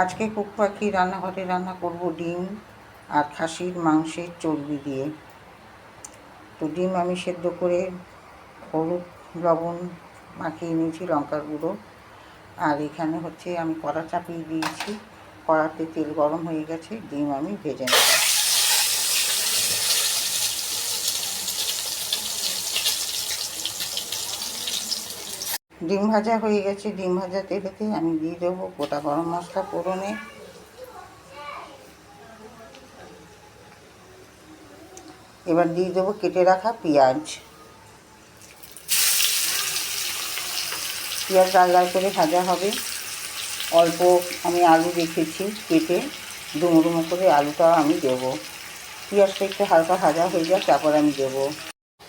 আজকে কুক পাখি রান্নাঘরে রান্না করব ডিম আর খাসির মাংসের চর্বি দিয়ে। তো ডিম আমি সেদ্ধ করে হলুদ লবণ মাখিয়ে নিয়েছি, লঙ্কার গুঁড়ো। আর এখানে হচ্ছে আমি কড়া চাপিয়ে দিয়েছি, কড়াতে তেল গরম হয়ে গেছে, ডিম আমি ভেজে নেব। ডিম ভাজা হয়ে গেছে, ডিম ভাজা তেলেতে আমি দিয়ে দেবো গোটা গরম মশলা ফোড়নে, এবার দিয়ে দেবো কেটে রাখা পেঁয়াজ। পেঁয়াজ লাল লাল করে ভাজা হবে। অল্প আমি আলু রেখেছি কেটে, ডুমো ডুমো করে আলুটাও আমি দেবো। পেঁয়াজটা একটু হালকা ভাজা হয়ে যায়, তারপর আমি দেবো।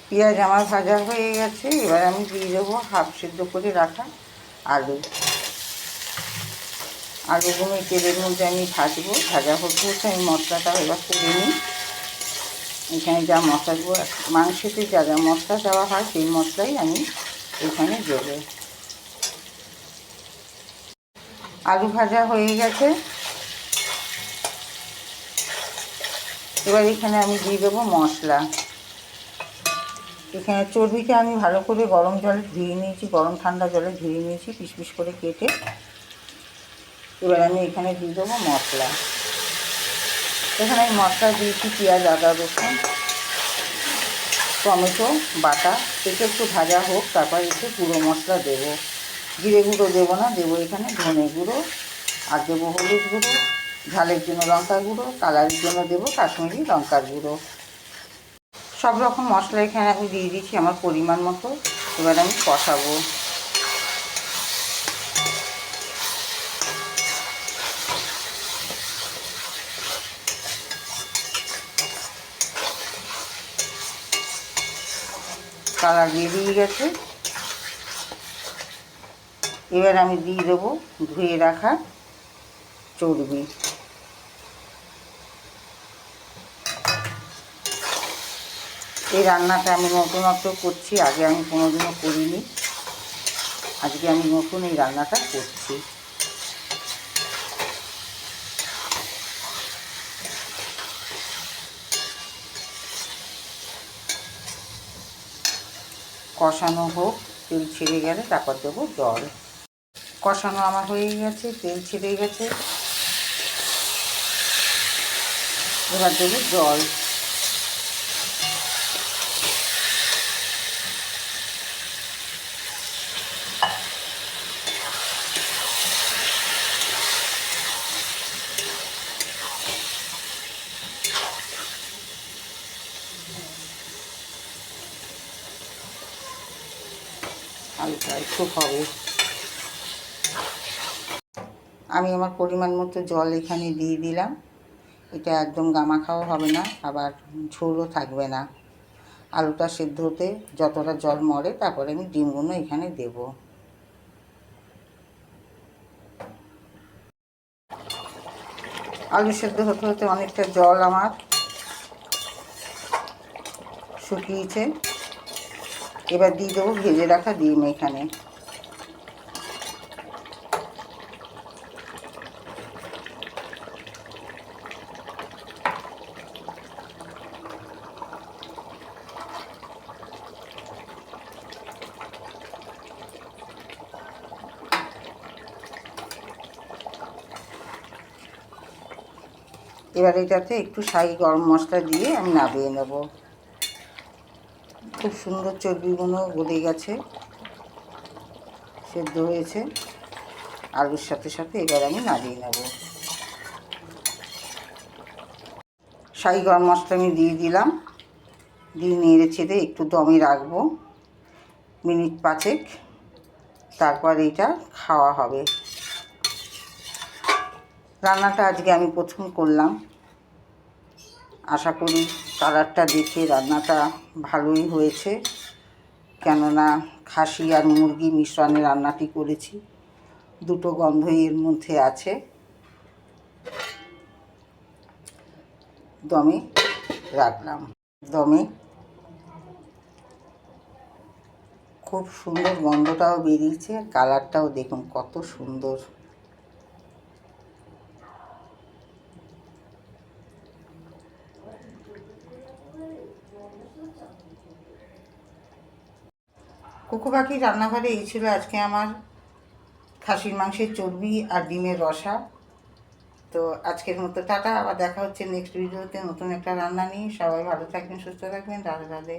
পেঁয়াজ আমার ভাজা হয়ে গেছে, এবার আমি দিয়ে দেবো হাফ সেদ্ধ করে রাখা আলু। আলুগুলো তেলের মধ্যে আমি ভাজবো, ভাজা হতে হচ্ছে আমি মশলাটা এবার করে নিই। এখানে যা মশলাগুলো, মাংসতে যা যা মশলা দেওয়া হয় সেই মশলাই আমি এখানে দেবো। আলু ভাজা হয়ে গেছে, এবার এখানে আমি দিয়ে দেবো মশলা। এখানে চর্বিটা আমি ভালো করে গরম জলে ধুয়ে নিয়েছি, গরম ঠান্ডা জলে ধুয়ে নিয়েছি পিস পিস করে কেটে। এবার আমি এখানে দিয়ে দেবো মশলা। এখানে আমি মশলা দিয়েছি পেঁয়াজ, আদা, রসুন, টমেটো বাটা। এটা একটু ভাজা হোক, তারপর একটু গুঁড়ো মশলা দেবো। জিরে গুঁড়ো দেবো না, দেবো এখানে ধনে গুঁড়ো, আর দেবো হলুদ গুঁড়ো, ঝালের জন্য লঙ্কার গুঁড়ো, কালারের জন্য দেবো কাশ্মীরি লঙ্কার গুঁড়ো। সব রকম মশলা এখানে আমি দিয়ে দিচ্ছি আমার পরিমাণ মতো। এবার আমি কষাবো। কালার বেরিয়ে গেছে, এবার আমি দিয়ে দেবো ধুয়ে রাখা চর্বি। এই রান্নাটা আমি নতুনত্ব করছি, আগে আমি কোনোদিনও করিনি, আজকে আমি নতুন এই রান্নাটা করছি। কষানো হোক, তেল ছেড়ে গেলে তারপর দেবো জল। কষানো আমার হয়ে গেছে, তেল ছেড়ে গেছে, এবার দেবো জল। হালকা একটু হবে। আমি আমার পরিমাণ মতো জল এখানে দিয়ে দিলাম। এটা একদম গামাখাও হবে না, আবার ঝোলও থাকবে না। আলুটা সেদ্ধ হতে যতটা জল মরে, তারপরে আমি ডিমগুলো এখানে দেব। আলু সেদ্ধ হতে হতে অনেকটা জল আমার শুকিয়েছে, এবার দিয়ে দেবো ভেজে রাখা ডিম এখানে। এবার এটাতে একটু শাহি গরম মশলা দিয়ে আমি নামিয়ে নেব। খুব সুন্দর চর্বিগুলো গলে গেছে, সেদ্ধ হয়েছে আলুর সাথে সাথে। এবার আমি নামিয়ে নেব। শাহি গরম মশলা আমি দিয়ে দিলাম, দিয়ে নেড়ে ছেড়ে একটু দমে রাখবো মিনিট 5, তারপর এটা খাওয়া হবে। রান্নাটা আজকে আমি প্রথম করলাম, আশা করি কালারটা দেখে রান্নাটা ভালোই হয়েছে, কেননা খাসি আর মুরগি মিশ্রণে রান্নাটি করেছি, দুটো গন্ধই এর মধ্যে আছে। দমে রাখলাম, দমে। খুব সুন্দর গন্ধটাও বেরিয়েছে, কালারটাও দেখুন কত সুন্দর। কুকু পাখির রান্নাঘরে এই ছিল আজকে আমার খাসির মাংসের চর্বি আর ডিমের রসা। তো আজকের মতো টাটা, আবার দেখা হচ্ছে নেক্সট ভিডিওতে নতুন একটা রান্না নিয়ে। সবাই ভালো থাকবেন, সুস্থ থাকবেন, রাধে রাধে।